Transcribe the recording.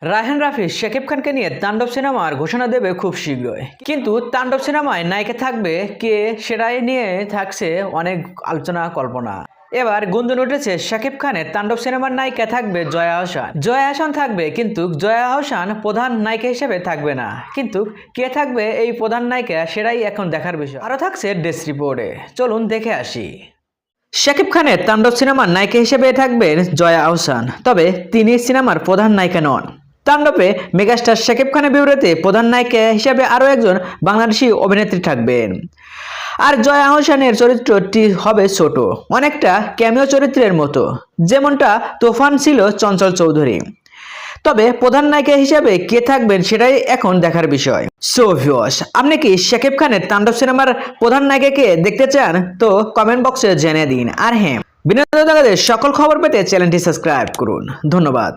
রায়হান রাফি শাকিব খানকে নিয়ে তাণ্ডব সিনেমার ঘোষণা দেবে খুব শীঘ্রই। কিন্তু তাণ্ডব সিনেমায় নায়িকা থাকবে কে সেটাই নিয়ে থাকছে অনেক আলোচনা কল্পনা। এবার গুঞ্জন উঠেছে শাকিব খানের তাণ্ডব সিনেমার নায়িকা থাকবে জয়া আহসান। জয়া আহসান থাকবে, কিন্তু জয়া আহসান প্রধান নায়িকা হিসেবে থাকবে না। কিন্তু কে থাকবে এই প্রধান নায়িকা সেটাই এখন দেখার বিষয়। আরও থাকছে ডেস্ক রিপোর্টে, চলুন দেখে আসি। শাকিব খানের তাণ্ডব সিনেমার নায়িকা হিসেবে থাকবেন জয়া আহসান, তবে তিনি সিনেমার প্রধান নায়িকা নন। তাণ্ডবে মেগাস্টার শাকিব খানের বিপরীতে প্রধান নায়িকা হিসেবে আরও একজন বাংলাদেশি অভিনেত্রী থাকবেন। আর জয়া আহসানের চরিত্রটি হবে ছোট, অনেকটা ক্যামিও চরিত্রের মতো, যেমনটা তুফান ছিল চঞ্চল চৌধুরী। তবে প্রধান নায়িকা হিসেবে কে থাকবেন সেটাই এখন দেখার বিষয়। সো ভিউয়ার্স, আপনি কি শাকিব খানের তাণ্ডব সিনেমার প্রধান নায়িকাকে দেখতে চান? তো কমেন্ট বক্সে জানিয়ে দিন। আর হ্যাঁ, বিনোদন জগতের সকল খবর পেতে চ্যানেলটি সাবস্ক্রাইব করুন। ধন্যবাদ।